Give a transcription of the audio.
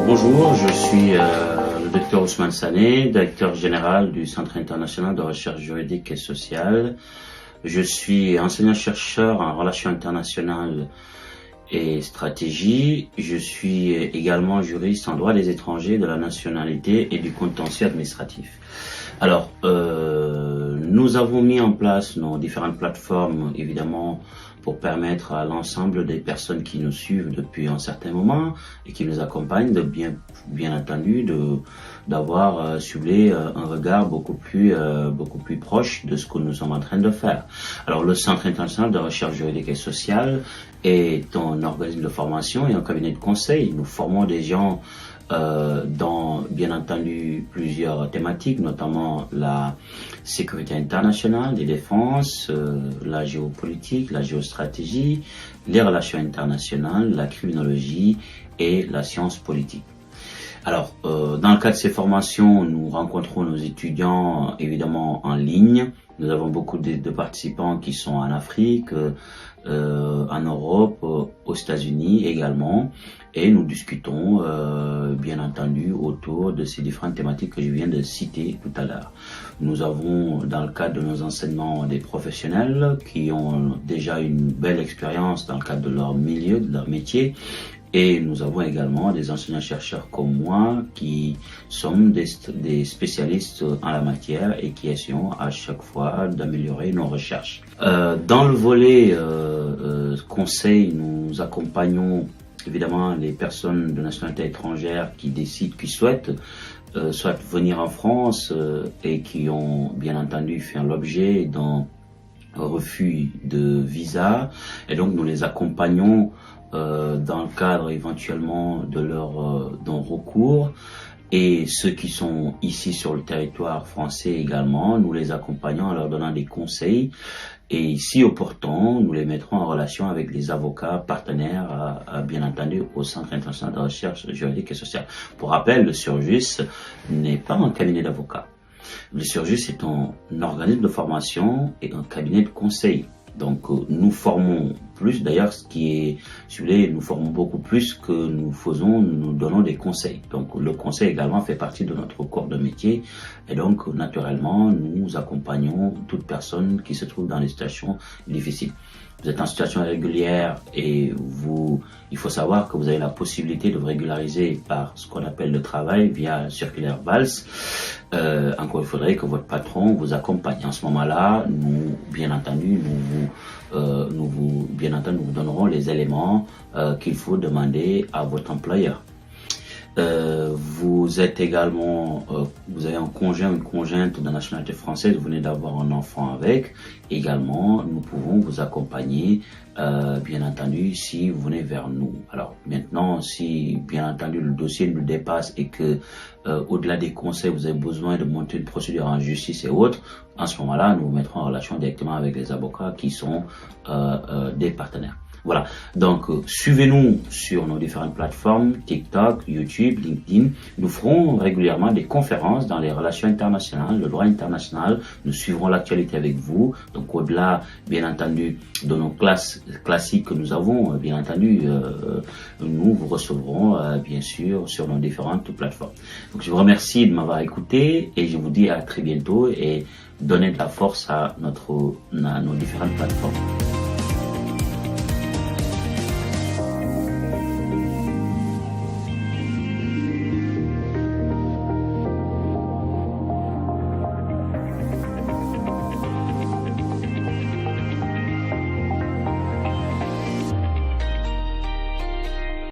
Bonjour, je suis le docteur Ousmane Sané, directeur général du Centre international de recherche juridique et sociale. Je suis enseignant-chercheur en relations internationales et stratégie. Je suis également juriste en droit des étrangers, de la nationalité et du contentieux administratif. Alors, nous avons mis en place nos différentes plateformes, évidemment, pour permettre à l'ensemble des personnes qui nous suivent depuis un certain moment et qui nous accompagnent de bien entendu d'avoir ciblé un regard beaucoup plus proche de ce que nous sommes en train de faire. Alors, le Centre international de recherche juridique et sociale est un organisme de formation et un cabinet de conseil. Nous formons des gens dans, bien entendu, plusieurs thématiques, notamment la sécurité internationale, les défenses, la géopolitique, la géostratégie, les relations internationales, la criminologie et la science politique. Alors, dans le cadre de ces formations, nous rencontrons nos étudiants évidemment en ligne. Nous avons beaucoup de participants qui sont en Afrique, en Europe, aux États-Unis également, et nous discutons bien entendu autour de ces différentes thématiques que je viens de citer tout à l'heure. Nous avons dans le cadre de nos enseignements des professionnels qui ont déjà une belle expérience dans le cadre de leur milieu, de leur métier. Et nous avons également des enseignants-chercheurs comme moi qui sommes des spécialistes en la matière et qui essayons à chaque fois d'améliorer nos recherches. Dans le volet conseil, nous accompagnons évidemment les personnes de nationalité étrangère qui décident, qui souhaitent soit venir en France et qui ont bien entendu fait l'objet d'un refus de visa. Et donc nous les accompagnons dans le cadre éventuellement de d'un recours, et ceux qui sont ici sur le territoire français également, nous les accompagnons en leur donnant des conseils, et si opportun, nous les mettrons en relation avec des avocats partenaires, bien entendu, au Centre international de recherche juridique et sociale. Pour rappel, le Surjus n'est pas un cabinet d'avocats. Le Surjus est un organisme de formation et un cabinet de conseil. Donc nous formons plus, d'ailleurs ce qui est celui nous formons beaucoup plus que nous faisons, nous donnons des conseils. Donc le conseil également fait partie de notre corps de métier, et donc naturellement nous accompagnons toute personne qui se trouve dans des situations difficiles. Vous êtes en situation régulière et il faut savoir que vous avez la possibilité de vous régulariser par ce qu'on appelle le travail via la circulaire VALS. Encore il faudrait que votre patron vous accompagne. En ce moment-là, nous, bien entendu, nous vous donnerons les éléments qu'il faut demander à votre employeur. Vous êtes également, vous avez un conjoint, une conjointe de nationalité française, vous venez d'avoir un enfant avec. Également, nous pouvons vous accompagner, bien entendu, si vous venez vers nous. Alors maintenant, si bien entendu le dossier nous dépasse et que au-delà des conseils, vous avez besoin de monter une procédure en justice et autres, en ce moment-là, nous vous mettrons en relation directement avec les avocats qui sont des partenaires. Voilà, donc suivez-nous sur nos différentes plateformes, TikTok, YouTube, LinkedIn. Nous ferons régulièrement des conférences dans les relations internationales, le droit international. Nous suivrons l'actualité avec vous. Donc au-delà, bien entendu, de nos classes classiques que nous avons, bien entendu, nous vous recevrons, bien sûr, sur nos différentes plateformes. Donc je vous remercie de m'avoir écouté et je vous dis à très bientôt, et donnez de la force à nos différentes plateformes.